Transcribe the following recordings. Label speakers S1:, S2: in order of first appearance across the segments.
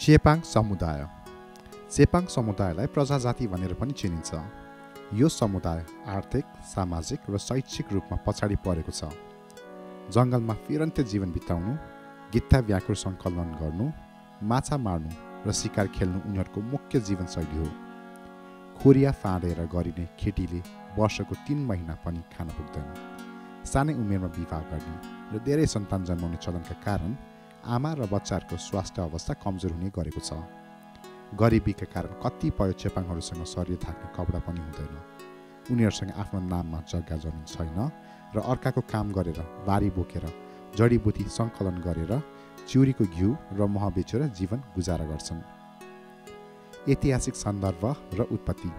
S1: चेपाङ समुदाय। चेपाङ समुदायलाई प्रजाजाति भनेर पनि चिनिन्छ। यो समुदाय आर्थिक, सामाजिक र शैक्षिक रूपमा पछाडि परेको छ। जङ्गलमा फिरन्ते जीवन बिताउनु, गिद्धा व्याकुर सङ्कलन गर्नु, माछा मार्नु र शिकार खेल्नु उनीहरूको मुख्य जीवनशैली हो। खोरिया फाँडेर गरिने खेतीले वर्षको 3 महिना पनि खान पुग्दैन। सानै उमेरमा विवाह गर्ने र धेरै सन्तान जन्माउने चलनका कारण आमा र बच्चाहरूको स्वास्थ्य अवस्था कमजोर हुने गरेको छ। गरिबीका कारण कतिपय चेपाङहरूसँग शरीर ढाक्ने कपडा पनि हुँदैन। उनीहरूसँग आफ्नो नाममा जग्गा जमिन छैन र अर्काको काम गरेर, बारी बोकेर, जडीबुटी सङ्कलन गरेर, चिउरीको घिउ र मह बेचेर जीवन गुजारा गर्छन्। ऐतिहासिक सन्दर्भ र उत्पत्ति।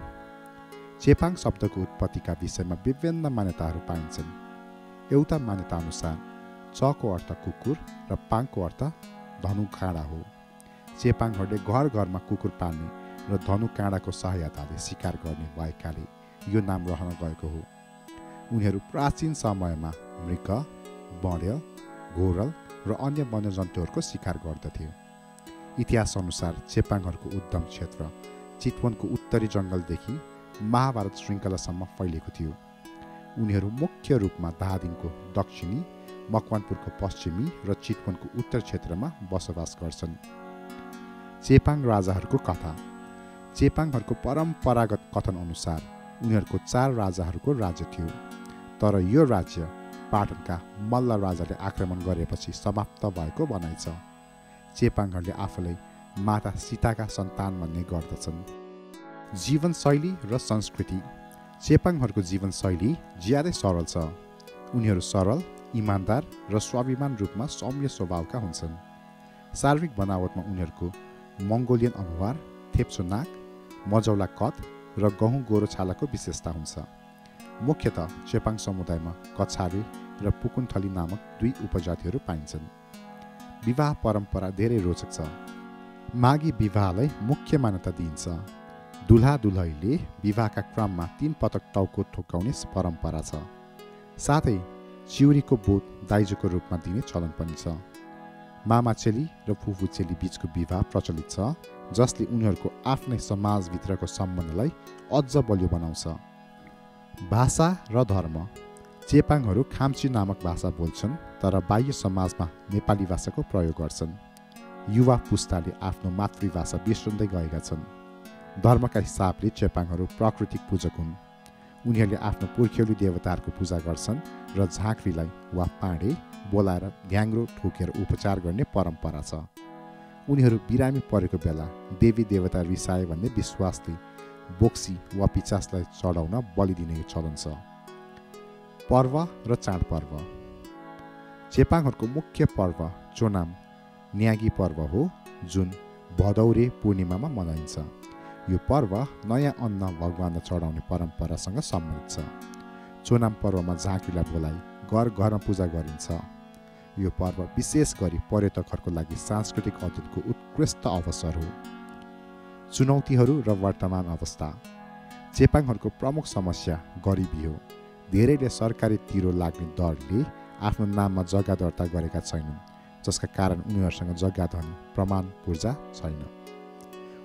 S1: चेपाङ शब्दको उत्पत्तिका विषयमा विभिन्न मान्यताहरू पाइन्छन्। एउटा मान्यता अनुसार चको अर्थ कुकुर र पाङको अर्थ धनु काँडा हो। चेपाङहरूले घर घरमा कुकुर पाल्ने र धनु काँडाको सहायताले शिकार गर्ने भएकाले यो नाम रहन गएको हो। उनीहरू प्राचीन समयमा मृग, बँडेल, घोरल र अन्य वन्यजन्तुहरूको शिकार गर्दथे। इतिहास अनुसार चेपाङहरूको उद्गम क्षेत्र चितवनको उत्तरी जङ्गलदेखि महाभारत श्रृङ्खलासम्म फैलिएको थियो। उनीहरू मुख्य रूपमा धादिङको दक्षिणी, मकवानपुरको पश्चिमी र चितवनको उत्तर क्षेत्रमा बसोबास गर्छन्। चेपाङ राजाहरूको कथा। चेपाङहरूको परम्परागत कथन अनुसार उनीहरूको 4 राजाहरूको राज्य थियो, तर यो राज्य पाटनका मल्ल राजाले आक्रमण गरेपछि समाप्त भएको भनाइ छ। चेपाङहरूले आफूलाई माता सीताका सन्तान भन्ने गर्दछन्। जीवनशैली र संस्कृति। चेपाङहरूको जीवनशैली ज्यादै सरल छ। उनीहरू सरल, इमान्दार र स्वाभिमान रूपमा सौम्य स्वभावका हुन्छन्। शारीरिक बनावटमा उनीहरूको मङ्गोलियन अनुहार, थेप्चो नाक, मजौला कद र गहुँ गोरो छालाको विशेषता हुन्छ। मुख्यतः चेपाङ समुदायमा कछारे र पुकुनथली नामक 2 उपजातिहरू पाइन्छन्। विवाह परम्परा धेरै रोचक छ। मागी विवाहलाई मुख्य मान्यता दिइन्छ। दुल्हा दुलहीले विवाहका क्रममा 3 पटक टाउको ठोक्काउने परम्परा छ। साथै चिउरीको बोट दाइजोको रूपमा दिने चलन पनि छ। मामा चेली र फुफू चेली बीचको विवाह प्रचलित छ, जसले उनीहरूको आफ्नै समाजभित्रको सम्बन्धलाई अझ बलियो बनाउँछ। भाषा र धर्म। चेपाङहरू खाम्ची नामक भाषा बोल्छन्, तर बाह्य समाजमा नेपाली भाषाको प्रयोग गर्छन्। युवा पुस्ताले आफ्नो मातृभाषा बिर्सँदै गएका छन्। धर्मका हिसाबले चेपाङहरू प्राकृतिक पूजक हुन्। उनीहरूले आफ्नो पुर्ख्यौली देवताहरूको पूजा गर्छन् र झाँक्रीलाई वा पाँडे बोलाएर ढ्याङ्ग्रो ठोकेर उपचार गर्ने परम्परा छ। उनीहरू बिरामी परेको बेला देवी देवता रिसाए भन्ने विश्वासले बोक्सी वा पिचासलाई चढाउन बलि दिने चलन छ। पर्व र चाडपर्व। चेपाङहरूको मुख्य पर्व चोनाम न्यागी पर्व हो, जुन भदौरे पूर्णिमामा मनाइन्छ। यो पर्व नयाँ अन्न भगवानलाई चढाउने परम्परासँग सम्बन्धित छ। चोनाम पर्वमा झाँक्रीलाई बोलाइ घर घरमा पूजा गरिन्छ। यो पर्व विशेष गरी पर्यटकहरूको लागि सांस्कृतिक अध्ययनको उत्कृष्ट अवसर हो। चुनौतीहरू र वर्तमान अवस्था। चेपाङहरूको प्रमुख समस्या गरिबी हो। धेरैले सरकारी तिरो लाग्ने डरले आफ्नो नाममा जग्गा दर्ता गरेका छैनन्, जसका कारण उनीहरूसँग जग्गा धनी प्रमाण पूर्जा छैन।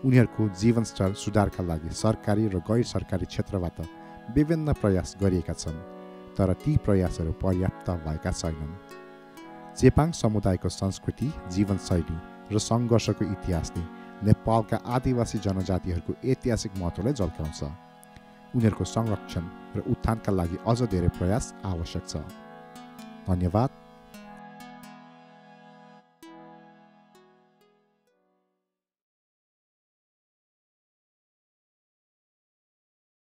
S1: उनीहरूको जीवनस्तर सुधारका लागि सरकारी र गैर सरकारी क्षेत्रबाट विभिन्न प्रयास गरिएका छन्, तर ती प्रयासहरू पर्याप्त भएका छैनन्। चेपाङ समुदायको संस्कृति, जीवनशैली र सङ्घर्षको इतिहासले नेपालका आदिवासी जनजातिहरूको ऐतिहासिक महत्त्वलाई झल्काउँछ। उनीहरूको संरक्षण र उत्थानका लागि अझ धेरै प्रयास आवश्यक छ। धन्यवाद।